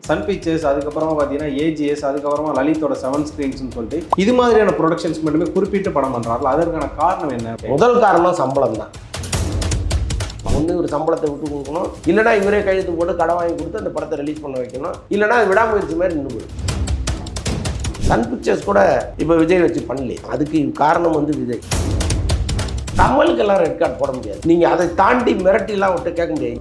Sun pictures, அதுக்கப்புறமா பார்த்தீங்கன்னா AGS, அதுக்கப்புறமா லலித்தோட 7 ஸ்க்ரீன்ஸ்னு சொல்லிட்டு இது மாதிரியான ப்ரொடக்ஷன்ஸ் மட்டுமே குறிப்பிட்டு படம் பண்ணுறாங்களா? அதற்கான காரணம் என்ன? முதல் காரணம் சம்பளம் தான். ஒன்று ஒரு சம்பளத்தை விட்டு கொடுக்கணும், இல்லைனா இவரே கையெழுத்து போட்டு கடை வாங்கி கொடுத்து அந்த படத்தை ரிலீஸ் பண்ண வைக்கணும், இல்லைனா விடாமுயற்சி மாதிரி நின்று போயிடும். சன் பிக்சர்ஸ் கூட இப்போ விஜய் வச்சு பண்ணல. அதுக்கு காரணம் வந்து விஜய். கமலுக்கு எல்லாம் ரெட் கார்டு போட முடியாது. நீங்கள் அதை தாண்டி மிரட்டிலாம் விட்டு கேட்க முடியாது.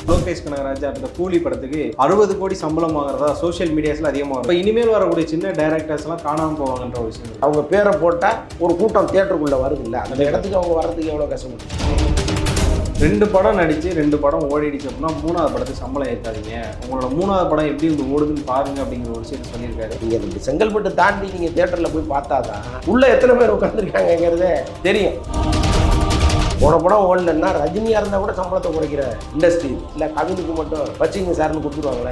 லோகேஷ் கனகராஜ் அந்த கூலி படத்துக்கு 60 கோடி சம்பளம் வாங்குறதா சோஷியல் மீடியாஸில் அதிகமாக. இப்போ இனிமேல் வரக்கூடிய சின்ன டைரக்டர்ஸ்லாம் காணாமல் போவாங்கன்ற ஒரு விஷயம். அவங்க பேரை போட்டால் ஒரு கூட்டம் தியேட்டருக்குள்ளே வருது இல்லை, அந்த இடத்துக்கு அவங்க வர்றதுக்கு எவ்வளோ கஷ்டப்படும். 2 படம் நடித்து 2 படம் ஓடிடுச்சு அப்படின்னா 3வது படத்துக்கு சம்பளம் ஏற்காதீங்க, உங்களோட 3வது படம் எப்படி வந்து ஓடுதுன்னு பாருங்க அப்படிங்கிற ஒரு விஷயத்தை சொல்லியிருக்காரு. நீங்கள் இந்த செங்கல்பட்டு தாண்டி நீங்கள் தியேட்டரில் போய் பார்த்தா தான் உள்ளே எத்தனை பேர் உட்காந்துருக்காங்கிறதே தெரியும். போன படம் ஓடலன்னா ரஜினியாக இருந்தால் கூட சம்பளத்தை குறைக்கிற இண்டஸ்ட்ரி இல்லை, கவினுக்கு மட்டும் வச்சிங்க சார்னு கொடுத்துருவாங்களே.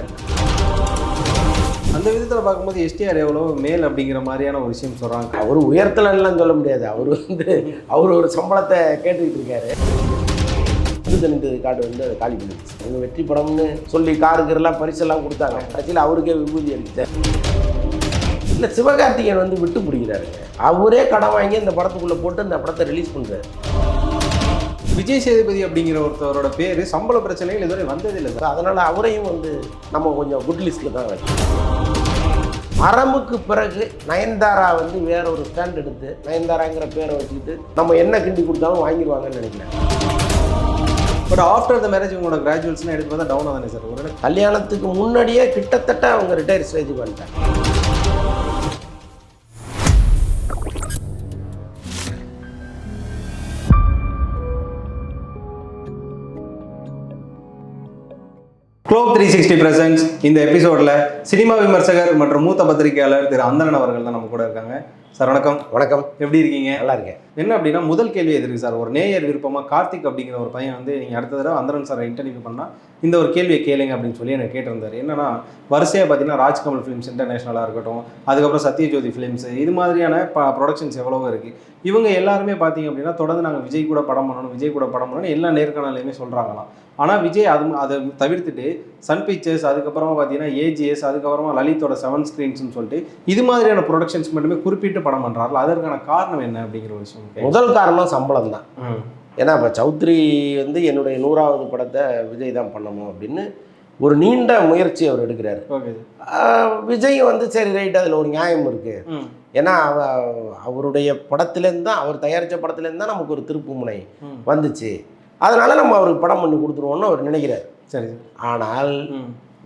அந்த விதத்தில் பார்க்கும்போது எஸ்டிஆர் எவ்வளோ மேல் அப்படிங்கிற மாதிரியான ஒரு விஷயம் சொல்கிறாங்க. அவர் உயர்த்தலாம் சொல்ல முடியாது. அவர் ஒரு சம்பளத்தை கேட்டுக்கிட்டு இருக்காரு. தனித்தது காடு வந்து அதை காலி பண்ணிடுச்சு. அவங்க வெற்றி படம்னு சொல்லி காருக்கெல்லாம் பரிசெல்லாம் கொடுத்தாங்க. கடைசியில் அவருக்கே விபூதி அடித்தார். இல்லை, சிவகார்த்திகேயன் வந்து விட்டு பிடிக்கிறாருங்க. அவரே கடன் வாங்கி அந்த படத்துக்குள்ளே போட்டு அந்த படத்தை ரிலீஸ் பண்ணுறாரு. விஜய் சேதுபதி அப்படிங்கிற ஒருத்தவரோட பேர் சம்பள பிரச்சனைகள் இதுவரை வந்ததில்லை சார். அதனால் அவரையும் வந்து நம்ம கொஞ்சம் குட் லிஸ்ட்டில் தான் வைக்கணும். மரமுக்கு பிறகு நயன்தாரா வந்து வேற ஒரு ஸ்டாண்ட் எடுத்து நயன்தாராங்கிற பேரை வச்சுக்கிட்டு நம்ம என்ன கிண்டி கொடுத்தாலும் வாங்கிடுவாங்கன்னு நினைக்கிறேன். பட் ஆஃப்டர் த மேரேஜ் உங்களோட கிராஜுவல்ஸ்லாம் எடுத்து பார்த்தா டவுனாக தானே சார்? ஒரு கல்யாணத்துக்கு முன்னாடியே கிட்டத்தட்ட அவங்க ரிட்டையர் ஸ்டேஜுக்கு வந்துட்டாங்க. குளோப் 360 பிரசன்ஸ் இந்த எபிசோடில் சினிமா விமர்சகர் மற்றும் மூத்த பத்திரிகையாளர் திரு அந்தணன் அவர்கள் தான் நம்ம கூட இருக்காங்க. சார் வணக்கம். வணக்கம். எப்படி இருக்கீங்க? நல்லா இருக்கேன். என்ன அப்படின்னா, முதல் கேள்வி எது இருக்கு சார்? ஒரு நேயர் விருப்பமாக கார்த்திக் அப்படிங்கிற ஒரு பையன் வந்து நீங்கள் அடுத்த தடவை அந்தரன் சாரை இன்டர்வியூ பண்ணால் இந்த ஒரு கேள்வியை கேளுங்க அப்படின்னு சொல்லி எனக்கு கேட்டிருந்தார். என்னன்னா, வரிசையாக பார்த்தீங்கன்னா ராஜ்கமல் ஃபிலிம்ஸ் இன்டர்நேஷனலாக இருக்கட்டும், அதுக்கப்புறம் சத்யஜோதி ஃபிலிம்ஸ், இது மாதிரியான ப்ரொடக்ஷன்ஸ் எவ்வளவோ இருக்குது. இவங்க எல்லாருமே பார்த்தீங்க அப்படின்னா தொடர்ந்து நாங்கள் விஜய் கூட படம் பண்ணணும்னு எல்லா நேர்காணலையுமே சொல்கிறாங்களாம். ஆனால் விஜய் அதை தவிர்த்துட்டு சன் பிக்சர்ஸ், அதுக்கப்புறமா பார்த்தீங்கன்னா ஏஜிஎஸ், அதுக்கப்புறமா லலித்தோட 7 ஸ்க்ரீன்ஸ்னு சொல்லிட்டு இது மாதிரியான ப்ரொடக்ஷன்ஸ் மட்டுமே குறிப்பிட்டு படம் பண்ணுறாருல, அதற்கான காரணம் என்ன அப்படிங்கிற ஒரு விஷயம். முதல் காரணம் சம்பளம் தான். ஏன்னா இப்போ சௌத்ரி வந்து என்னுடைய 100வது படத்தை விஜய் தான் பண்ணணும் அப்படின்னு ஒரு நீண்ட முயற்சி அவர் எடுக்கிறாரு. விஜய் வந்து சரி ரைட், அதில் ஒரு நியாயம் இருக்குது. ஏன்னா அவருடைய படத்துலேருந்து தான், அவர் தயாரித்த படத்துலேருந்து தான் நமக்கு ஒரு திருப்பு முனை வந்துச்சு. அதனால் நம்ம அவருக்கு படம் பண்ணி கொடுத்துருவோம்னு அவர் நினைக்கிறார். சரி. ஆனால்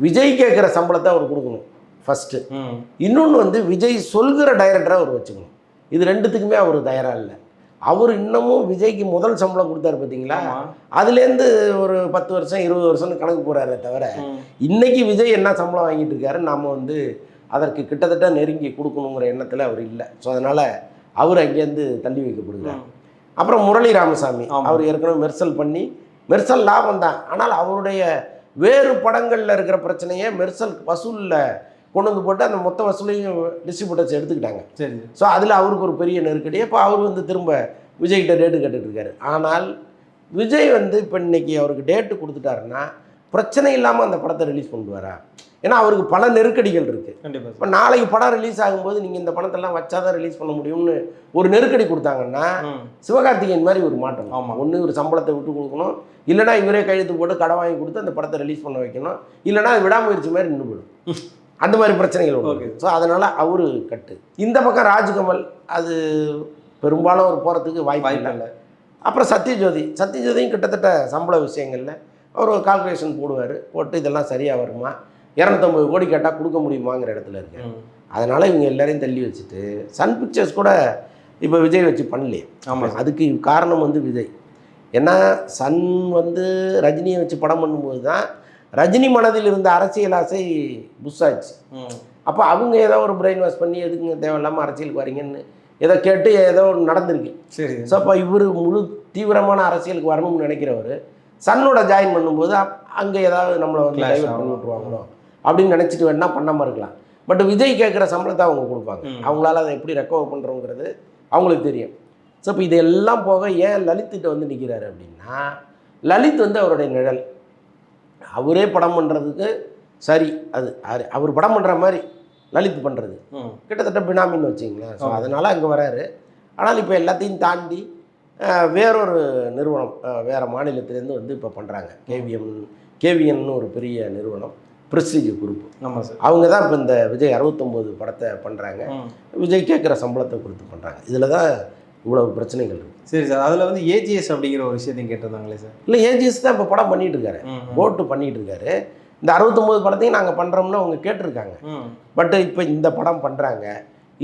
விஜய் கேட்குற சம்பளத்தை அவர் கொடுக்கணும் ஃபஸ்ட்டு. இன்னொன்று வந்து விஜய் சொல்கிற டைரக்டரை அவர் வச்சுக்கணும். இது ரெண்டுத்துக்குமே அவர் தயாராக இல்லை. அவர் இன்னமும் விஜய்க்கு முதல் சம்பளம் கொடுத்தாரு பார்த்தீங்களா, அதுலேருந்து ஒரு 10 வருஷம் 20 வருஷம்னு கணக்கு போகிறாரே தவிர இன்றைக்கி விஜய் என்ன சம்பளம் வாங்கிட்டு இருக்காரு நாம் வந்து அதற்கு கிட்டத்தட்ட நெருங்கி கொடுக்கணுங்கிற எண்ணத்தில் அவர் இல்லை. ஸோ அதனால் அவர் அங்கேருந்து தள்ளி வைக்கப்படுகிறார். அப்புறம் முரளி ராமசாமி, அவர் ஏற்கனவே மெர்சல் பண்ணி மெர்சல் லாபம் தான், ஆனால் அவருடைய வேறு படங்களில் இருக்கிற பிரச்சனையே மெர்சல் வசூலில் கொண்டு வந்து போட்டு அந்த மொத்த வசூலையும் டிஸ்ட்ரிபியூட்டர்ஸ் எடுத்துக்கிட்டாங்க. சரி. ஸோ அதில் அவருக்கு ஒரு பெரிய நெருக்கடி. அப்போ அவர் வந்து திரும்ப விஜய்கிட்ட டேட்டு கேட்டுட்ருக்காரு. ஆனால் விஜய் வந்து இப்போ இன்றைக்கி அவருக்கு டேட்டு கொடுத்துட்டாருன்னா பிரச்சனை இல்லாமல் அந்த படத்தை ரிலீஸ் பண்ணுவாரா? ஏன்னா அவருக்கு பல நெருக்கடிகள் இருக்குது. கண்டிப்பாக. இப்போ நாளைக்கு படம் ரிலீஸ் ஆகும்போது நீங்கள் இந்த பணத்தெல்லாம் வச்சா தான் ரிலீஸ் பண்ண முடியும்னு ஒரு நெருக்கடி கொடுத்தாங்கன்னா சிவகார்த்திகேயன் மாதிரி ஒரு மாற்றம். ஆமாம். ஒன்று ஒரு சம்பளத்தை விட்டு கொடுக்கணும், இல்லைனா இவரே கையெழுத்து போட்டு கடை வாங்கி கொடுத்து அந்த படத்தை ரிலீஸ் பண்ண வைக்கணும், இல்லைனா விடாமுயற்சி மாதிரி நின்று போயிடும். அந்த மாதிரி பிரச்சனைகள் ஓகே. ஸோ அதனால் அவரு கட்டு. இந்த பக்கம் ராஜ்கமல் அது பெரும்பாலும் அவர் போகிறதுக்கு வாய்ப்பு இல்லை. அப்புறம் சத்யஜோதியும் கிட்டத்தட்ட சம்பள விஷயங்களில் அவர் ஒரு கால்குலேஷன் போட்டு இதெல்லாம் சரியாக வருமா, 250 கோடி கேட்டால் கொடுக்க முடியுமாங்கிற இடத்துல இருக்கு. அதனால் இவங்க எல்லாரையும் தள்ளி வச்சுட்டு சன் பிக்சர்ஸ் கூட இப்போ விஜய் வச்சு பண்ணலையே. ஆமாம். அதுக்கு காரணம் வந்து விஜய். ஏன்னா சன் வந்து ரஜினியை வச்சு படம் பண்ணும்போது தான் ரஜினி மனதில் இருந்த அரசியல் ஆசை புஷ் ஆச்சு. அப்போ அவங்க ஏதோ ஒரு பிரெயின் வாஷ் பண்ணி எதுக்குங்க தேவையில்லாமல் அரசியலுக்கு வரீங்கன்னு ஏதோ கேட்டு ஏதோ ஒன்று நடந்திருக்கு. சரி. ஸோ அப்போ இவர் முழு தீவிரமான அரசியலுக்கு வரணும்னு நினைக்கிறவர் சன்னோட ஜாயின் பண்ணும்போது அங்கே ஏதாவது நம்மளை வந்து டைவர்ட் பண்ணி விட்ருவாங்களோ அப்படின்னு நினச்சிட்டு வேணா பண்ணாமல் இருக்கலாம். பட் விஜய் கேட்குற சம்பளத்தை அவங்க கொடுப்பாங்க. அவங்களால அதை எப்படி ரெக்கவர் பண்ணுறோங்கிறது அவங்களுக்கு தெரியும். ஸோ இப்போ இதெல்லாம் போக ஏன் லலித்திட்ட வந்து நிற்கிறாரு அப்படின்னா, லலித் வந்து அவருடைய நிழல். அவரே படம் பண்ணுறதுக்கு சரி அது அவர் படம் பண்ணுற மாதிரி லலித் பண்ணுறது கிட்டத்தட்ட பினாமின்னு வச்சிங்களேன். ஸோ அதனால் அங்கே வராரு. ஆனால் இப்போ எல்லாத்தையும் தாண்டி வேறொரு நிறுவனம் வேறு மாநிலத்திலேருந்து வந்து இப்போ பண்ணுறாங்க. கேவிஎன்னு ஒரு பெரிய நிறுவனம், ப்ரெஸ்டீஜ் குரூப். ஆமாம் சார். அவங்க தான் இப்போ இந்த விஜய் 69 படத்தை பண்ணுறாங்க. விஜய் கேட்குற சம்பளத்தை கொடுத்து பண்ணுறாங்க. இதில் தான் இவ்வளவு பிரச்சனைகள் இருக்குது. சரி சார், அதில் வந்து ஏஜிஎஸ் அப்படிங்கிற ஒரு விஷயத்தையும் கேட்டிருந்தாங்களே சார். இல்லை, ஏஜிஎஸ் தான் இப்போ படம் பண்ணிகிட்டு இருக்காரு, கோட்டு பண்ணிகிட்டு இருக்காரு. இந்த 69 படத்தையும் நாங்கள் பண்ணுறோம்னு அவங்க கேட்டிருக்காங்க. பட் இப்போ இந்த படம் பண்ணுறாங்க.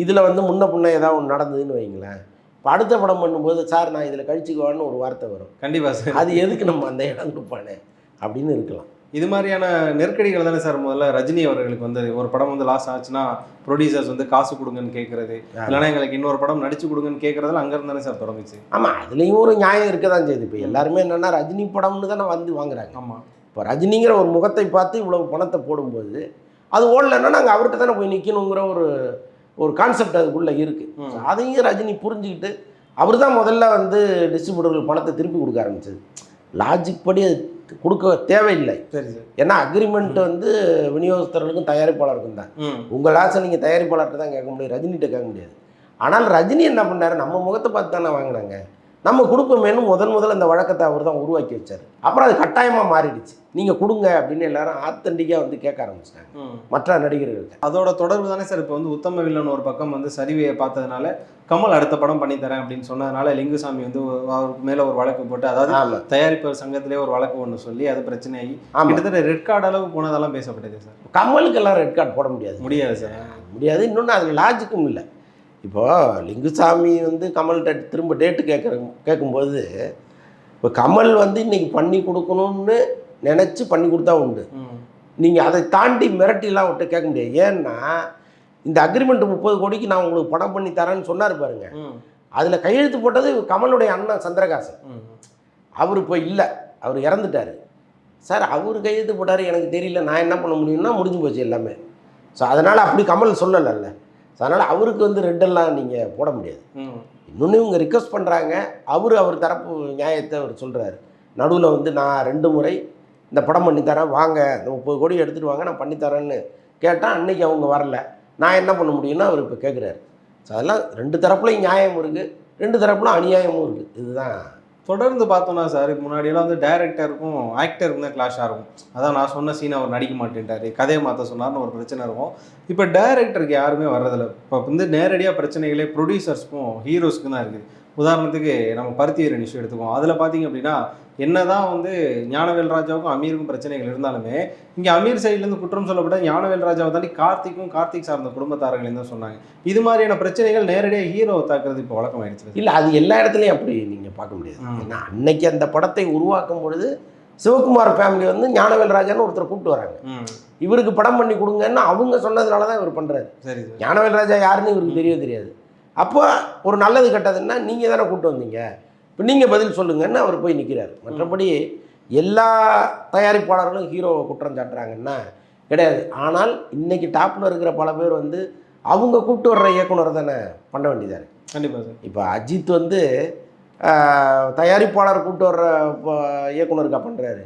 இதில் வந்து முன்ன பின்ன ஏதாவது ஒன்று நடந்ததுன்னு வைங்களேன், இப்போ அடுத்த படம் பண்ணும்போது சார் நான் இதில் கழிச்சுக்குவான்னு ஒரு வார்த்தை வரும். கண்டிப்பாக சார். அது எதுக்கு நம்ம அந்த இடம் கொடுப்பானே அப்படின்னு இருக்கலாம். இது மாதிரியான நெருக்கடிகள் தானே சார் முதல்ல ரஜினி அவர்களுக்கு வந்து ஒரு படம் வந்து லாஸ் ஆச்சுன்னா ப்ரொடியூசர்ஸ் வந்து காசு கொடுங்கன்னு கேட்குறது, இல்லைனா எங்களுக்கு இன்னொரு படம் நடிச்சு கொடுங்கன்னு கேட்குறதுல அங்கேருந்து தானே சார் தொடங்குச்சு. ஆமாம், அதுலேயும் ஒரு நியாயம் இருக்க தான் செய்யுது. இப்போ எல்லாருமே என்னென்னா ரஜினி படம்னு தானே வந்து வாங்குறாங்க. ஆமாம். இப்போ ரஜினிங்கிற ஒரு முகத்தை பார்த்து இவ்வளவு பணத்தை போடும்போது அது ஓடலைன்னா நாங்கள் அவர்கிட்ட தானே போய் நிற்கணுங்கிற ஒரு கான்செப்ட் அதுக்குள்ளே இருக்குது. அதையும் ரஜினி புரிஞ்சுக்கிட்டு அவர் தான் முதல்ல வந்து டிஸ்ட்ரிபியூட்டர்கள் பணத்தை திருப்பி கொடுக்க ஆரம்பிச்சது. லாஜிக் படி அது கொடுக்க தேவையில்லை. சரி சார். ஏன்னா அக்ரிமெண்ட் வந்து விநியோகஸ்தர்களுக்கும் தயாரிப்பாளருக்கும் தான். உங்கள் ஆசை நீங்கள் தயாரிப்பாளர்கிட்ட தான் கேட்க முடியும், ரஜினிகிட்ட கேட்க முடியாது. ஆனால் ரஜினி என்ன பண்ணார், நம்ம முகத்தை பார்த்து தானே வாங்கினாங்க, நம்ம கொடுப்போமேனு முதல்ல அந்த வழக்கத்தை அவர் தான் உருவாக்கி வச்சார். அப்புறம் அது கட்டாயமாக மாறிடுச்சு. நீங்கள் கொடுங்க அப்படின்னு எல்லாரும் ஆத்தென்டிக்காக வந்து கேட்க ஆரம்பிச்சிட்டாங்க மற்ற நடிகர்கள்ட்ட. அதோட தொடர்பு தானே சார் இப்போ வந்து உத்தம வில்லன் ஒரு பக்கம் வந்து சரிவையை பார்த்ததுனால கமல் அடுத்த படம் பண்ணித்தரேன் அப்படின்னு சொன்னதுனால லிங்குசாமி வந்து அவருக்கு மேலே ஒரு வழக்கு போட்டு, அதாவது தயாரிப்பாளர் சங்கத்திலே ஒரு வழக்கு ஒன்று சொல்லி அது பிரச்சனையாகி கிட்டத்தட்ட ரெட் கார்டு அளவு போனதெல்லாம் பேசப்பட்டது சார். கமலுக்கெல்லாம் ரெட் கார்டு போட முடியாது சார், முடியாது. இன்னொன்று அதில் லாஜிக்கும் இல்லை. இப்போது லிங்குசாமி வந்து கமல்கிட்ட திரும்ப டேட்டு கேட்கும்போது இப்போ கமல் வந்து இன்றைக்கி பண்ணி கொடுக்கணும்னு நினச்சி பண்ணி கொடுத்தா உண்டு. நீங்கள் அதை தாண்டி மிரட்டிலாம் விட்டு கேட்க முடியாது. ஏன்னா இந்த அக்ரிமெண்ட் 30 கோடிக்கு நான் உங்களுக்கு படம் பண்ணி தரேன்னு சொன்னார் பாருங்க, அதில் கையெழுத்து போட்டது கமலுடைய அண்ணன் சந்திரகாசன். அவர் இப்போ இல்லை, அவர் இறந்துட்டார் சார். அவர் கையெழுத்து போட்டார், எனக்கு தெரியல, நான் என்ன பண்ண முடியும்னா முடிஞ்சு போச்சு எல்லாமே. ஸோ அதனால் அப்படி கமல் சொல்லலைல்ல. ஸோ அதனால் அவருக்கு வந்து ரெட்டெல்லாம் நீங்கள் போட முடியாது. இன்னொன்று இவங்க ரிக்வஸ்ட் பண்ணுறாங்க, அவர் தரப்பு நியாயத்தை அவர் சொல்கிறாரு. நடுவில் வந்து நான் 2 முறை இந்த படம் பண்ணித்தரேன் வாங்க, இந்த 30 கோடி எடுத்துகிட்டு வாங்க நான் பண்ணித்தரேன்னு கேட்டால் அன்றைக்கி அவங்க வரல, நான் என்ன பண்ண முடியும்னா அவர் இப்போ கேட்குறாரு. ஸோ அதெல்லாம் 2 தரப்புலையும் நியாயம் இருக்குது, 2 தரப்புலும் அநியாயமும் இருக்குது. இதுதான் தொடர்ந்து பார்த்தோன்னா சார். முன்னாடியெல்லாம் வந்து டைரக்டருக்கும் ஆக்டருக்கும் தான் கிளாஷாக இருக்கும். அதான் நான் சொன்ன சீன் அவர் நடிக்க மாட்டேன்ட்டார், கதையை மாற்ற சொன்னார்னு ஒரு பிரச்சனை இருக்கும். இப்போ டைரக்டருக்கு யாருமே வர்றதில்ல. இப்போ வந்து நேரடியாக பிரச்சனைகளே ப்ரொடியூசர்ஸ்க்கும் ஹீரோஸ்க்கும் தான் இருக்குது. உதாரணத்துக்கு நம்ம பருத்தி வீரன் இஷ்யூ எடுத்துக்குவோம். அதில் பார்த்தீங்க அப்படின்னா என்னதான் வந்து ஞானவேல் ராஜாவுக்கும் அமீருக்கும் பிரச்சனைகள் இருந்தாலுமே இங்கே அமீர் சைட்லேருந்து குற்றம் சொல்லப்பட்ட ஞானவேல் ராஜாவை தாண்டி கார்த்திக் சார்ந்த குடும்பத்தாரர்கள் தான் சொன்னாங்க. இது மாதிரியான பிரச்சனைகள் நேரடியாக ஹீரோவை தாக்குறது இப்போ வழக்கம் ஆயிடுச்சு. இல்லை, அது எல்லா இடத்துலையும் அப்படி நீங்கள் பார்க்க முடியாது. ஏன்னா அன்னைக்கு அந்த படத்தை உருவாக்கும் பொழுது சிவகுமார் ஃபேமிலி வந்து ஞானவேல் ராஜான்னு ஒருத்தர் கூப்பிட்டு வராங்க, இவருக்கு படம் பண்ணி கொடுங்கன்னு அவங்க சொன்னதுனால தான் இவர் பண்ணுறாரு. சரி, ஞானவேல் ராஜா யாருன்னு இவருக்கு தெரியாது. அப்போ ஒரு நல்லது கெட்டதுன்னா நீங்கள் தானே கூப்பிட்டு வந்தீங்க, இப்போ நீங்கள் பதில் சொல்லுங்கன்னு அவர் போய் நிற்கிறார். மற்றபடி எல்லா தயாரிப்பாளர்களும் ஹீரோவை குற்றம் சாட்டுறாங்கன்னா கிடையாது. ஆனால் இன்றைக்கி டாப்பில் இருக்கிற பல பேர் வந்து அவங்க கூப்பிட்டு வர்ற இயக்குனர் தானே பண்ண வேண்டியதானே. கண்டிப்பாக சார். இப்போ அஜித் வந்து தயாரிப்பாளர் கூப்பிட்டு வர்ற இயக்குனருக்கா பண்ணுறாரு,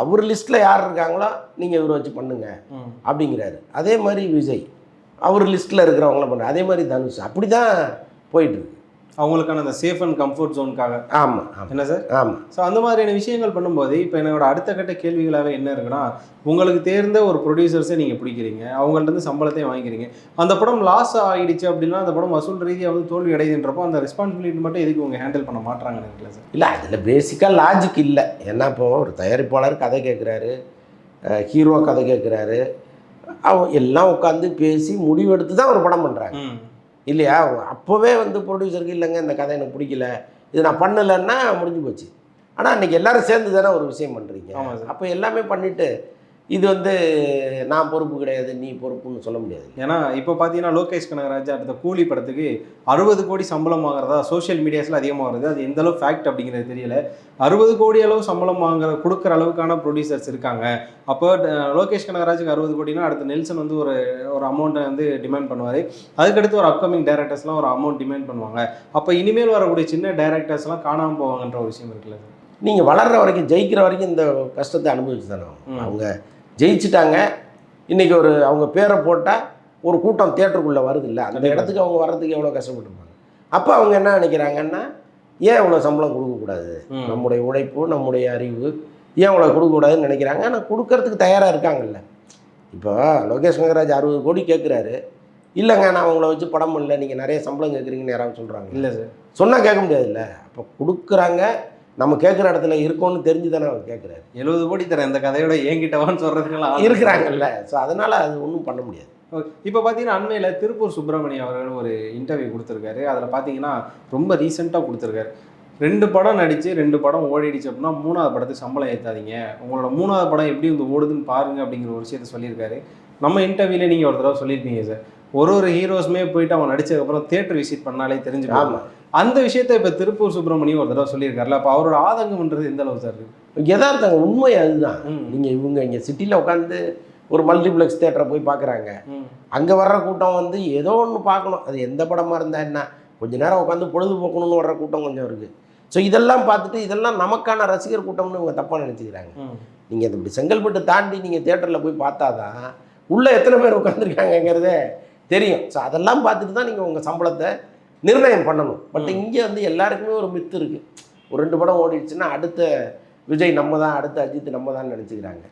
அவர் லிஸ்ட்டில் யார் இருக்காங்களோ நீங்கள் இவரை வச்சு பண்ணுங்க அப்படிங்கிறாரு. அதே மாதிரி விஜய் அவர் லிஸ்ட்டில் இருக்கிறவங்கள பண்ணுறாரு. அதே மாதிரி தனுஷ் அப்படி தான் போயிட்டுருக்கு அவங்களுக்கான அந்த சேஃப் அண்ட் கம்ஃபர்ட் ஜோனுக்காக. ஆமாம், என்ன சார்? ஆமாம். ஸோ அந்த மாதிரியான விஷயங்கள் பண்ணும்போது இப்போ என்னோட அடுத்த கட்ட கேள்விகளாகவே என்ன இருக்குன்னா, உங்களுக்கு தேர்ந்த ஒரு ப்ரொடியூசர்ஸை நீங்கள் பிடிக்கிறீங்க, அவங்கள்ட்ட சம்பளத்தையும் வாங்கிக்கிறீங்க, அந்த படம் லாஸ் ஆகிடுச்சு அப்படின்னா அந்த படம் வசூல் ரீதியாக வந்து தோல்வி அடையுதுன்றப்போ அந்த ரெஸ்பான்சிபிலிட்டி மட்டும் எதுக்கு உங்கள் ஹேண்டில் பண்ண மாட்டாங்கன்னு இருக்குல்ல சார்? இல்லை, அதில் பேசிக்காக லாஜிக் இல்லை. ஏன்னா இப்போது ஒரு தயாரிப்பாளர் கதை கேட்குறாரு, ஹீரோ கதை கேட்குறாரு, அவங்க எல்லாம் உட்காந்து பேசி முடிவெடுத்து தான் ஒரு படம் பண்ணுறாங்க இல்லையா? அப்போவே வந்து ப்ரொடியூசருக்கு இல்லைங்க இந்த கதை எனக்கு பிடிக்கல, இது நான் பண்ணலைன்னா முடிஞ்சு போச்சு. ஆனால் அன்றைக்கி எல்லோரும் சேர்ந்து தானே ஒரு விஷயம் பண்ணுறீங்க. அப்போ எல்லாமே பண்ணிவிட்டு இது வந்து நான் பொறுப்பு கிடையாது நீ பொறுப்புன்னு சொல்ல முடியாது. ஏன்னா இப்போ பார்த்தீங்கன்னா லோகேஷ் கனகராஜ் அடுத்த கூலி படத்துக்கு 60 கோடி சம்பளம் வாங்குறதா சோஷியல் மீடியாஸில் அதிகமாக வருது. அது எந்த அளவு ஃபேக்ட் அப்படிங்கிறது தெரியல. 60 கோடி அளவு சம்பளம் கொடுக்குற அளவுக்கான ப்ரொடியூசர்ஸ் இருக்காங்க. அப்போ லோகேஷ் கனகராஜுக்கு 60 கோடினா அடுத்த நெல்சன் வந்து ஒரு அமௌண்ட்டை வந்து டிமாண்ட் பண்ணுவார். அதுக்கடுத்து ஒரு அப்கமிங் டைரக்டர்ஸ்லாம் ஒரு அமௌண்ட் டிமாண்ட் பண்ணுவாங்க. அப்போ இனிமேல் வரக்கூடிய சின்ன டைரக்டர்ஸ்லாம் காணாமல் போவாங்கன்ற ஒரு விஷயம் இருக்குல்ல சார்? நீங்கள் வளர்கிற வரைக்கும் ஜெயிக்கிற வரைக்கும் இந்த கஷ்டத்தை அனுபவிச்சு தானே அவங்க ஜெயிச்சுட்டாங்க. இன்றைக்கி அவங்க பேரை போட்டால் ஒரு கூட்டம் தியேட்டருக்குள்ளே வருது இல்லை, அந்த இடத்துக்கு அவங்க வர்றதுக்கு எவ்வளோ கஷ்டப்பட்டுருப்பாங்க. அப்போ அவங்க என்ன நினைக்கிறாங்கன்னா, ஏன் இவ்வளோ சம்பளம் கொடுக்கக்கூடாது, நம்முடைய உழைப்பு நம்முடைய அறிவு ஏன் இவ்வளோ கொடுக்கக்கூடாதுன்னு நினைக்கிறாங்க. ஆனால் கொடுக்கறதுக்கு தயாராக இருக்காங்கல்ல. இப்போ லோகேஷ் கனகராஜ் 60 கோடி கேட்குறாரு, இல்லைங்க நான் அவங்கள வச்சு படம் பண்ணல, நீங்கள் நிறைய சம்பளம் கேட்குறீங்கன்னு யாராவது சொல்கிறாங்க? இல்லை சார், சொன்னால் கேட்க முடியாதுல்ல. அப்போ கொடுக்குறாங்க, நம்ம கேட்குற இடத்துல இருக்கோன்னு தெரிஞ்சு தானே அவர் கேட்குறாரு. 70 கோடி தரேன் இந்த கதையோட ஏங்கிட்டவான்னு சொல்கிறதுக்கெல்லாம் இருக்கிறாங்கல்ல. ஸோ அதனால் அது ஒன்றும் பண்ண முடியாது. இப்போ பார்த்தீங்கன்னா அண்மையில் திருப்பூர் சுப்பிரமணியம் அவர்கள் ஒரு இன்டர்வியூ கொடுத்துருக்காரு. அதில் பார்த்தீங்கன்னா ரொம்ப ரீசெண்டாக கொடுத்துருக்காரு. 2 படம் நடித்து 2 படம் ஓடிடுச்சு அப்படின்னா 3வது படத்துக்கு சம்பளம் ஏற்றாதீங்க, உங்களோட 3வது படம் எப்படி வந்து ஓடுதுன்னு பாருங்க அப்படிங்கிற ஒரு விஷயத்த சொல்லியிருக்காரு. நம்ம இன்டர்வியூலே நீங்கள் ஒரு தடவை சொல்லியிருக்கீங்க சார், ஒரு ஹீரோஸுமே போயிட்டு அவன் நடிச்சதுக்கப்புறம் தியேட்டர் விசிட் பண்ணாலே தெரிஞ்சுக்கலாம். அந்த விஷயத்த இப்போ திருப்பூர் சுப்பிரமணியம் ஒரு தடவை சொல்லியிருக்காருல, அப்போ அவரோட ஆதங்கம்ன்றது எந்த அளவு சார் இருக்குது? யதார்த்தங்க, உண்மை அதுதான். நீங்கள் இவங்க இங்கே சிட்டியில் உட்காந்து ஒரு மல்டிப்ளெக்ஸ் தியேட்டரை போய் பார்க்குறாங்க, அங்கே வர்ற கூட்டம் வந்து ஏதோ ஒன்று பார்க்கணும், அது எந்த படமாக இருந்தால் என்ன, கொஞ்ச நேரம் உட்காந்து பொழுதுபோக்கணும்னு வர்ற கூட்டம் கொஞ்சம் இருக்குது. ஸோ இதெல்லாம் பார்த்துட்டு இதெல்லாம் நமக்கான ரசிகர் கூட்டம்னு இவங்க தப்பாக நினச்சிக்கிறாங்க. நீங்கள் இப்படி செங்கல்பட்டு தாண்டி நீங்கள் தியேட்டரில் போய் பார்த்தா தான் உள்ளே எத்தனை பேர் உட்காந்துருக்காங்கங்கிறதே தெரியும். ஸோ அதெல்லாம் பார்த்துட்டு தான் நீங்கள் உங்கள் சம்பளத்தை நிர்ணயம் பண்ணணும். பட் இங்கே வந்து எல்லாருக்குமே ஒரு மித்து இருக்குது, ஒரு 2 படம் ஓடிடுச்சுன்னா அடுத்த விஜய் நம்ம தான், அடுத்த அஜித் நம்ம தான் நினச்சிக்கிறாங்க.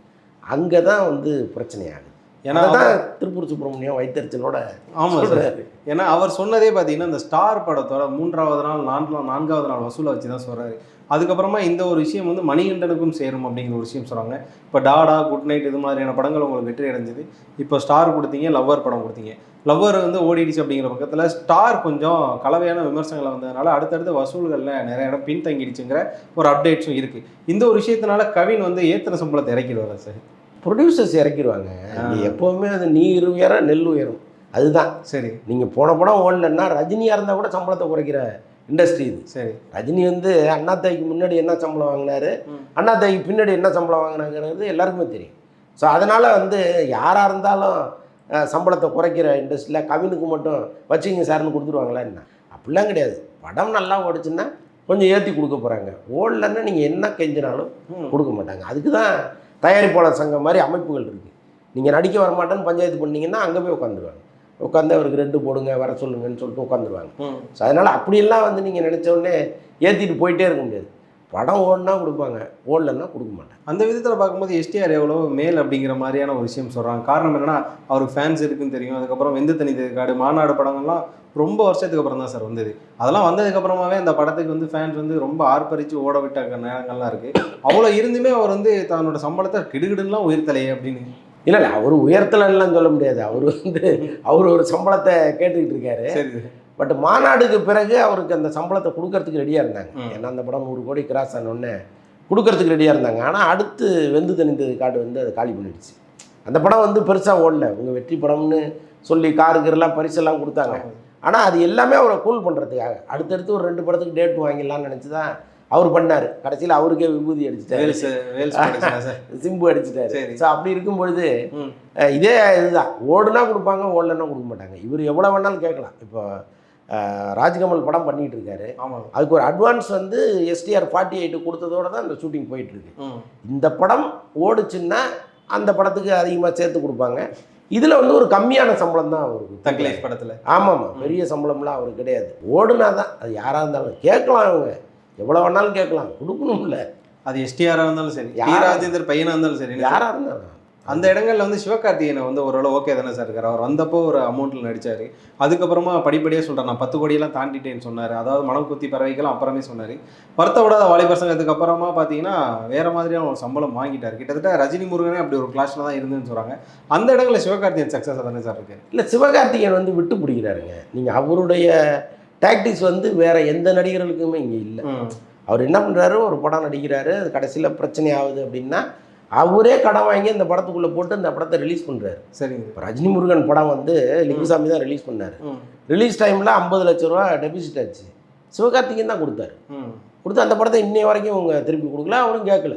அங்கே தான் வந்து பிரச்சனையாகுது. ஏன்னா தான் திருப்பூர் சுப்பிரமணியம் வைத்தறிச்சலோட. ஆமாம் சார், ஏன்னா அவர் சொன்னதே பார்த்தீங்கன்னா இந்த ஸ்டார் படத்தோட 3வது நாள் 4வது நாள் வசூலை வச்சு தான் சொல்கிறாரு. அதுக்கப்புறமா இந்த ஒரு விஷயம் வந்து மணிகண்டனுக்கும் சேரும் அப்படிங்கிற ஒரு விஷயம் சொல்கிறாங்க. இப்போ டாடா, குட் நைட் இது மாதிரியான படங்கள் உங்களுக்கு வெற்றி அடைஞ்சது. இப்போ ஸ்டார் கொடுத்தீங்க, லவ்வர் படம் கொடுத்தீங்க. லவ்வர் வந்து ஓடிடுச்சு அப்படிங்கிற பக்கத்தில் ஸ்டார் கொஞ்சம் கலவையான விமர்சனங்களை வந்ததுனால அடுத்தடுத்த வசூல்களில் நிறைய இடம் பின்தங்கிடுச்சுங்கிற ஒரு அப்டேட்ஸும் இருக்குது. இந்த ஒரு விஷயத்தினால கவின் வந்து ஏத்தனை சம்பளத்தை இறக்கிடுவார் சார். ப்ரொடியூசர்ஸ் இறக்கிடுவாங்க. எப்போவுமே அது நீர் உயர நெல் உயரும், அதுதான் சரி. நீங்கள் போன படம் ஓடலன்னா ரஜினியாக இருந்தால் கூட சம்பளத்தை குறைக்கிற இண்டஸ்ட்ரி இது. சரி, ரஜினி வந்து அண்ணாத்தைக்கு முன்னாடி என்ன சம்பளம் வாங்கினாரு, அண்ணாத்தைக்கு பின்னாடி என்ன சம்பளம் வாங்கினாங்கிறது எல்லாருக்குமே தெரியும். ஸோ அதனால் வந்து யாராக இருந்தாலும் சம்பளத்தை குறைக்கிற இண்டஸ்ட்ரியில் கவினுக்கு மட்டும் வச்சிங்க சார்னு கொடுத்துருவாங்களா என்ன? அப்படிலாம் கிடையாது. படம் நல்லா ஓடிச்சுன்னா கொஞ்சம் ஏற்றி கொடுக்க போகிறாங்க, ஓடலன்னா நீங்கள் என்ன கெஞ்சினாலும் கொடுக்க மாட்டாங்க. அதுக்கு தான் தயாரிப்பாளர் சங்கம் மாதிரி அமைப்புகள் இருக்குது. நீங்கள் நடிக்க வரமாட்டேன்னு பஞ்சாயத்து பண்ணிங்கன்னா அங்கே போய் உட்காந்துருவாங்க, உட்காந்து அவருக்கு 2 போடுங்க வர சொல்லுங்கன்னு சொல்லிட்டு உட்காந்துருவாங்க. ஸோ அதனால் அப்படியெல்லாம் வந்து நீங்கள் நினச்ச உடனே ஏற்றிட்டு போயிட்டே இருக்க முடியாது. படம் ஓடினா கொடுப்பாங்க, ஓடலன்னா கொடுக்க மாட்டாங்க. அந்த விதத்தில் பார்க்கும்போது எஸ்டிஆர் எவ்வளோ மேல் அப்படிங்கிற மாதிரியான ஒரு விஷயம் சொல்கிறாங்க. காரணம் என்னென்னா அவருக்கு ஃபேன்ஸ் இருக்குன்னு தெரியும். அதுக்கப்புறம் வெந்து தனிது காடு, மாநாடு படங்கள்லாம் ரொம்ப வருஷத்துக்கு அப்புறம் தான் சார் வந்தது. அதெல்லாம் வந்ததுக்கப்புறமாவே அந்த படத்துக்கு வந்து ஃபேன்ஸ் வந்து ரொம்ப ஆர்ப்பரித்து ஓட விட்ட நேரங்கள்லாம் இருக்குது. அவ்வளோ இருந்துமே அவர் வந்து தன்னோட சம்பளத்தை கிடுகிடுலாம் உயர்த்தலையே அப்படின்னு. இல்லை அவர் உயர்த்தலாம் சொல்ல முடியாது. அவர் ஒரு சம்பளத்தை கேட்டுக்கிட்டு இருக்காரு. சரி, பட் மாநாடுக்கு பிறகு அவருக்கு அந்த சம்பளத்தை கொடுக்கறதுக்கு ரெடியாக இருந்தாங்க. ஏன்னா அந்த படம் 100 கோடி கிராஸ் ஆனோடனே கொடுக்கறதுக்கு ரெடியாக இருந்தாங்க. ஆனால் அடுத்து வெந்து தனிந்தது காடு வந்து அதை காலி பண்ணிடுச்சு. அந்த படம் வந்து பெருசாக ஓடல, உங்கள் வெற்றி படம்னு சொல்லி காருக்கெல்லாம் பரிசெல்லாம் கொடுத்தாங்க. ஆனால் அது எல்லாமே அவரை கூல் பண்ணுறதுக்காக அடுத்தடுத்து ஒரு 2 படத்துக்கு டேட் வாங்கிடலான்னு நினச்சி தான் அவர் பண்ணார். கடைசியில் அவருக்கே விபூதி அடிச்சிட்டாரு, சிம்பு அடிச்சிட்டாரு. ஸோ அப்படி இருக்கும்பொழுது இதே இதுதான், ஓடுனா கொடுப்பாங்க, ஓடலன்னா கொடுக்க மாட்டாங்க. இவர் எவ்வளோ வேணாலும் கேட்கலாம். இப்போ ராஜ்கமல் படம் பண்ணிகிட்டு இருக்காரு, அதுக்கு ஒரு அட்வான்ஸ் வந்து எஸ்டிஆர் 48 கொடுத்ததோடு தான் இந்த ஷூட்டிங் போயிட்டுருக்கு. இந்த படம் ஓடுச்சுன்னா அந்த படத்துக்கு அதிகமாக சேர்த்து கொடுப்பாங்க. இதில் வந்து ஒரு கம்மியான சம்பளம் தான் அவருக்கு தக்லைஃப் படத்தில். ஆமாம், பெரிய சம்பளம்லாம் அவருக்கு கிடையாது. ஓடுனா தான் அது யாராக இருந்தாலும் கேட்கலாம், அவங்க எவ்வளோ வேணாலும் கேட்கலாம், கொடுக்கணும்ல. அது எஸ்டிஆராக இருந்தாலும் சரி, ராஜேந்தர் பையனாக இருந்தாலும் சரி, யாராக இருந்தாலும். அந்த இடங்களில் வந்து சிவகார்த்திகேயனை வந்து ஓரளவு ஓகே தானே சார் இருக்கார். அவர் வந்தப்போ ஒரு அமௌண்ட்டில் நடித்தார். அதுக்கப்புறமா படிப்படியாக சொல்கிறார், நான் 10 கோடியெல்லாம் தாண்டிட்டேன்னு சொன்னார். அதாவது மனம் குத்தி பறவைக்கெல்லாம் அப்புறமே சொன்னார். வருத்தப்படாத வாலிபர் சங்கத்துக்கு அப்புறமா பார்த்தீங்கன்னா வேறு மாதிரியான ஒரு சம்பளம் வாங்கிட்டார். கிட்டத்தட்ட ரஜினி முருகனே அப்படி ஒரு கிளாஸில் தான் இருந்துன்னு சொல்கிறாங்க. அந்த இடங்களில் சிவகார்த்திகேயன் சக்ஸஸ் தானே சார் இருக்குது. இல்லை, சிவகார்த்திகேயன் வந்து விட்டு பிடிக்கிறாருங்க. நீங்கள் அவருடைய டாக்டிக்ஸ் வந்து வேறு எந்த நடிகர்களுக்குமே இங்கே இல்லை. அவர் என்ன பண்ணுறாரு, ஒரு படம் நடிக்கிறாரு, அது கடைசியில் பிரச்சனை ஆகுது அப்படின்னா அவரே கடன் வாங்கி அந்த படத்துக்குள்ளே போட்டு அந்த படத்தை ரிலீஸ் பண்ணுறாரு. சரிங்க. இப்போ ரஜினி முருகன் படம் வந்து லிங்குசாமி தான் ரிலீஸ் பண்ணார். ரிலீஸ் டைமில் 50 லட்ச ரூபா டெபிசிட் ஆச்சு. சிவகார்த்திகேயன் தான் கொடுத்தாரு. கொடுத்து அந்த படத்தை இன்னைய வரைக்கும் அவங்க திருப்பி கொடுக்கல, அவரும் கேட்கல.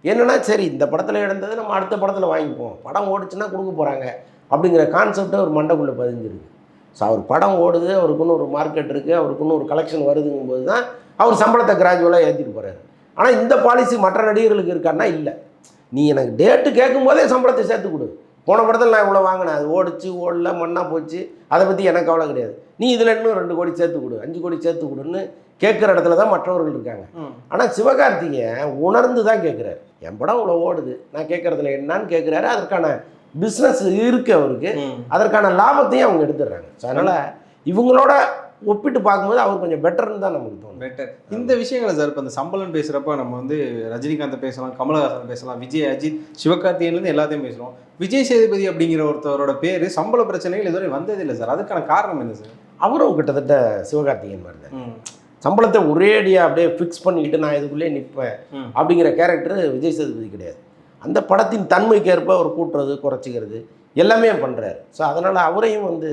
என்னென்னா சரி, இந்த படத்தில் இழந்தது நம்ம அடுத்த படத்தில் வாங்கிப்போம், படம் ஓடிச்சுன்னா கொடுக்க போகிறாங்க அப்படிங்கிற கான்செப்டை ஒரு மண்டைக்குள்ளே பதிஞ்சிருக்கு. ஸோ அவர் படம் ஓடுது, அவருக்குன்னு ஒரு மார்க்கெட் இருக்குது, அவருக்குன்னு ஒரு கலெக்ஷன் வருதுங்கும்போது தான் அவர் சம்பளத்தை கிராஜுவலாக ஏற்றிட்டு போகிறாரு. ஆனால் இந்த பாலிசி மற்ற நடிகர்களுக்கு இருக்கான்னா இல்லை. நீ எனக்கு டேட்டு கேட்கும் போதே சம்பளத்தை சேர்த்து கொடு, போன படத்தில் நான் இவ்வளோ வாங்கினேன், அது ஓடிச்சு ஓடல மண்ணாக போச்சு, அதை பற்றி எனக்கு கவலை கிடையாது, நீ இதில் இன்னும் 2 கோடி சேர்த்து கொடு, 5 கோடி சேர்த்து கொடுன்னு கேட்குற இடத்துல தான் மற்றவர்கள் இருக்காங்க. ஆனால் சிவகார்த்திகேயன் உணர்ந்து தான் கேட்குறாரு. என் படம் இவ்வளோ ஓடுது, நான் கேட்குறதுல என்னன்னு கேட்குறாரு. அதற்கான பிஸ்னஸ் இருக்குது அவருக்கு, அதற்கான லாபத்தையும் அவங்க எடுத்துடுறாங்க. ஸோ அதனால் இவங்களோட ஒப்பிட்டு பார்க்கும்போது அவர் கொஞ்சம் பெட்டர்னு தான் நமக்கு தோணும். பெட்டர் இந்த விஷயங்களை சார். இப்போ இந்த சம்பளம் பேசுகிறப்ப நம்ம வந்து ரஜினிகாந்தை பேசலாம், கமலஹாசன் பேசலாம், விஜய், அஜித், சிவகார்த்திகேயன்லேருந்து எல்லாத்தையும் பேசுகிறோம். விஜய் சேதுபதி அப்படிங்கிற ஒருத்தவரோட பேர் சம்பள பிரச்சனைகள் இதுவரை வந்ததில்லை சார். அதுக்கான காரணம் என்ன சார்? அவரும் கிட்டத்தட்ட சிவகார்த்திகேயன் மாதிரி தான். சம்பளத்தை ஒரேடியாக அப்படியே ஃபிக்ஸ் பண்ணிக்கிட்டு நான் இதுக்குள்ளேயே நிற்பேன் அப்படிங்கிற கேரக்டர் விஜய் சேதுபதி கிடையாது. அந்த படத்தின் தன்மைக்கு ஏற்ப அவர் கூட்டுறது குறைச்சிக்கிறது எல்லாமே பண்ணுறாரு. ஸோ அதனால் அவரையும் வந்து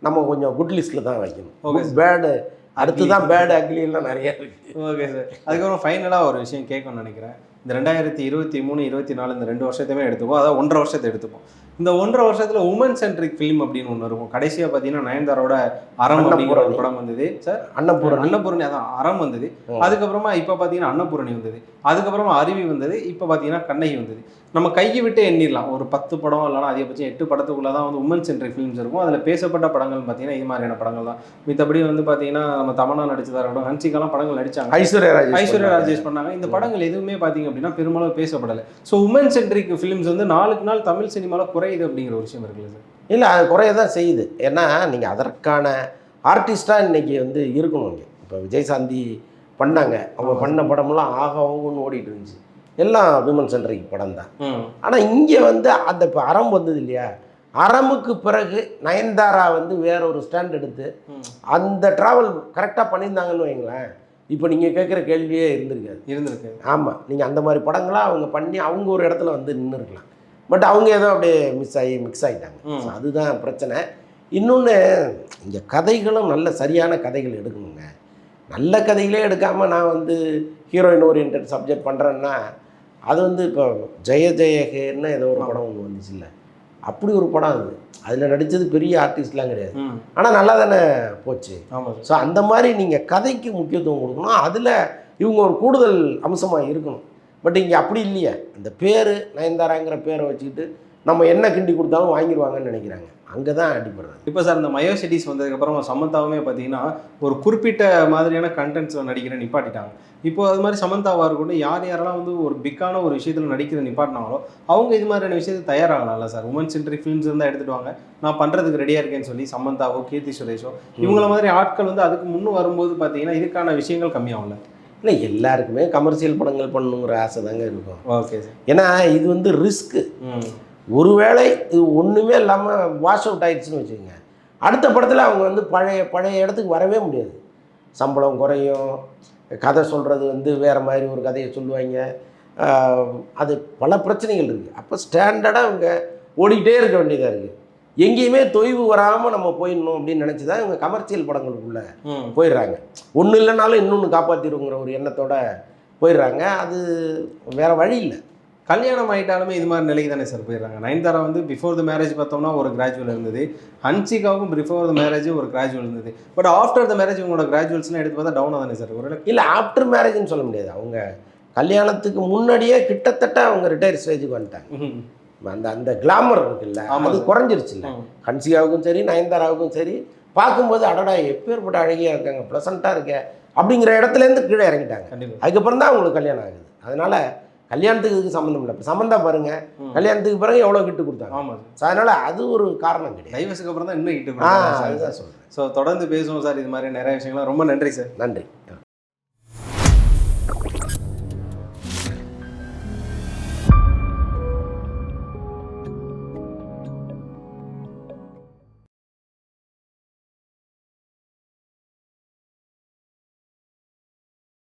நம்ம கொஞ்சம் குட் லிஸ்ட்டில் தான் வைக்கணும். ஓகே, பேடு அடுத்து தான் பேடு அக்லிலாம் நிறையா இருக்குது. Okay sir. அதுக்கப்புறம் ஃபைனலாக ஒரு விஷயம் கேட்கணும்னு நினைக்கிறேன். இந்த 2023, 24 இந்த 2 வருஷத்தையுமே எடுத்துப்போம், அதாவது 1.5 வருஷத்தை எடுத்துப்போம். இந்த 1.5 வருஷத்தில் உமன் சென்ட்ரிக் ஃபிலிம் அப்படின்னு ஒன்று இருக்கும். கடைசியாக பார்த்தீங்கன்னா நயன்தாரோட அறம் அப்படிங்கிற ஒரு படம் வந்தது சார். அன்னபூரணி அதான் அறம் வந்தது. அதுக்கப்புறமா இப்போ பார்த்தீங்கன்னா அன்னபூரணி வந்தது. அதுக்கப்புறமா அருவி வந்தது. இப்போ பார்த்தீங்கன்னா கண்ணகி வந்தது. நம்ம கையை விட்டு எண்ணிடலாம் ஒரு 10 படம் இல்லைனா அதிகபட்சம் 8 படத்துக்குள்ளே தான் வந்து உமன் சென்ட்ரிக் ஃபிலிம்ஸ் இருக்கும். அதில் பேசப்பட்ட படங்கள் பார்த்தீங்கன்னா இது மாதிரியான படங்கள் தான். மித்தபடி வந்து பார்த்தீங்கன்னா நம்ம தமன்னா நடிச்சதாக இருக்கட்டும், ஹன்சிகாலாம் படங்கள் நடித்தாங்க, ஐஸ்வர்யா ராஜேஷ் பண்ணாங்க. இந்த படங்கள் எதுவுமே பார்த்தீங்க அப்படின்னா பெரும்பாலும் பேசப்படலை. ஸோ உமன் சென்ட்ரிக் ஃபிலிம்ஸ் வந்து நாளுக்கு நாள் தமிழ் சினிமாவில் குறையுது அப்படிங்கிற ஒரு விஷயம் இருக்குல்ல சார்? இல்லை, அது குறைய தான் செய்யுது. ஏன்னா நீங்கள் அதற்கான ஆர்டிஸ்டாக இன்றைக்கி வந்து இருக்கணும். இங்கே இப்போ விஜயசாந்தி பண்ணாங்க, அவங்க பண்ண படமெல்லாம் ஆக ஓகுன்னு ஓடிட்டு இருந்துச்சு, எல்லாம் விமன் சென்ட்ரிக் படம் தான். ஆனால் இங்கே வந்து அந்த இப்போ அறம் வந்தது இல்லையா, அரமுக்கு பிறகு நயன்தாரா வந்து வேற ஒரு ஸ்டாண்ட் எடுத்து அந்த ட்ராவல் கரெக்டாக பண்ணியிருந்தாங்கன்னு வைங்களேன், இப்போ நீங்கள் கேட்குற கேள்வியே இருந்திருக்காது. ஆமாம், நீங்கள் அந்த மாதிரி படங்களாக அவங்க பண்ணி அவங்க ஒரு இடத்துல வந்து நின்று இருக்கலாம். பட் அவங்க ஏதோ அப்படியே மிக்ஸ் ஆகிட்டாங்க. அதுதான் பிரச்சனை. இன்னொன்று, இங்கே கதைகளும் நல்ல சரியான கதைகள் எடுக்கணுங்க. நல்ல கதைகளே எடுக்காமல் நான் வந்து ஹீரோயின் ஓரியன்ட் சப்ஜெக்ட் பண்ணுறேன்னா அது வந்து இப்போ ஜெய ஜெயஹேன்னு ஏதோ ஒரு படம் ஒன்று வந்துச்சு இல்லை, அப்படி ஒரு படம் அது. அதில் நடித்தது பெரிய ஆர்டிஸ்ட்லாம் கிடையாது, ஆனால் நல்லா தானே போச்சு. ஸோ அந்த மாதிரி நீங்கள் கதைக்கு முக்கியத்துவம் கொடுக்கணும், அதில் இவங்க ஒரு கூடுதல் அம்சமாக இருக்கணும். பட் இங்கே அப்படி இல்லையே, அந்த பேர் நயன்தாராங்கிற பேரை வச்சுக்கிட்டு நம்ம என்ன கிண்டி கொடுத்தாலும் வாங்கிடுவாங்கன்னு நினைக்கிறாங்க. அங்கே தான் அடிப்படுறது. இப்போ சார் இந்த மயோ சிட்டிஸ் வந்ததுக்கப்புறம் சமந்தாவுமே பார்த்தீங்கன்னா ஒரு குறிப்பிட்ட மாதிரியான கண்டென்ட்ஸில் நடிக்கிற நிப்பாட்டிட்டாங்க. இப்போ அது மாதிரி சமந்தாவாக இருக்கட்டும், யாரெல்லாம் வந்து ஒரு பிக்கான ஒரு விஷயத்தில் நடிக்கிற நிப்பாட்டினாங்களோ அவங்க இது மாதிரியான விஷயத்துக்கு தயாராகலாம்ல சார்? உமன் சென்ட்ரிக் ஃபிலிம்ஸ் இருந்தால் எடுத்துகிட்டு வாங்க, நான் பண்ணுறதுக்கு ரெடியாக இருக்கேன்னு சொல்லி சமந்தாவோ கீர்த்தி சுரேஷோ இவங்கள மாதிரி ஆட்கள் வந்து அதுக்கு முன்னு வரும்போது பார்த்தீங்கன்னா இதுக்கான விஷயங்கள் கம்மியாகல. இல்லை, எல்லாருக்குமே கமர்ஷியல் படங்கள் பண்ணணுங்கிற ஆசை தாங்க இருக்கும். Okay sir. ஏன்னா இது வந்து ரிஸ்க்கு. ஒருவேளை இது ஒன்றுமே இல்லாமல் வாஷ் அவுட் ஆகிடுச்சுன்னு வச்சுக்கோங்க, அடுத்த படத்தில் அவங்க வந்து பழைய இடத்துக்கு வரவே முடியாது. சம்பளம் குறையும், கதை சொல்கிறது வந்து வேறு மாதிரி ஒரு கதையை சொல்லுவாங்க, அது பல பிரச்சனைகள் இருக்குது. அப்போ ஸ்டாண்டர்டாக அவங்க ஓடிக்கிட்டே இருக்க வேண்டியதாக இருக்குது. எங்கேயுமே தொய்வு வராமல் நம்ம போயிடணும் அப்படின்னு நினச்சி தான் இவங்க கமர்ஷியல் படங்களுக்குள்ளே போயிடுறாங்க. ஒன்று இல்லைனாலும் இன்னொன்று காப்பாற்றிடுங்கிற ஒரு எண்ணத்தோடு போயிடுறாங்க. அது வேறு வழி இல்லை. கல்யாணம் ஆகிட்டாலுமே இது மாதிரி நிலைக்கு தானே சார் போயிடுறாங்க. நயன்தாரா வந்து பிஃபோர் த மேரேஜ் பார்த்தோம்னா ஒரு கிராஜுவல் இருந்தது, ஹன்சிகாவுக்கும் பிஃபோர் த மேரேஜ் ஒரு கிராஜுவல் இருந்தது. பட் ஆஃப்டர் த மேரேஜ் உங்களோட கிராஜுவல்ஸ்லாம் எடுத்து பார்த்தா டவுனாக தானே சார் ஒரு? இல்லை, ஆஃப்டர் மேரேஜ்னு சொல்ல முடியாது. அவங்க கல்யாணத்துக்கு முன்னாடியே கிட்டத்தட்ட அவங்க ரிட்டையர் ஸ்டேஜுக்கு வந்துட்டாங்க. அந்த கிளாமர் இருக்குல்ல, அது குறைஞ்சிருச்சு இல்லை. ஹன்சிகாவுக்கும் சரி நயன்தாராவுக்கும் சரி பார்க்கும்போது அடடா எப்பேற்பட்ட அழகியாக இருக்காங்க, ப்ளசண்ட்டாக இருக்க அப்படிங்கிற இடத்துலேருந்து கீழே இறங்கிட்டாங்க. அதுக்கப்புறம் தான் அவங்களுக்கு கல்யாணம் ஆகுது. அதனால் கல்யாணத்துக்கு இதுக்கு சம்மந்தம் இல்லை. இப்போ சம்மந்தா பாருங்க, கல்யாணத்துக்கு பிறகு எவ்வளோ கிட்டு கொடுத்தாங்க. ஆமாம். ஸோ அதனால் அது ஒரு காரணம் கிடையாது. டைவர்ஸுக்கு அப்புறம் தான் இன்னும் கிட்டு கொடுத்தாங்க. அதுதான் சொல்கிறேன். ஸோ தொடர்ந்து பேசுவோம் சார் இது மாதிரி நிறைய விஷயங்கள்லாம். ரொம்ப நன்றி சார். நன்றி.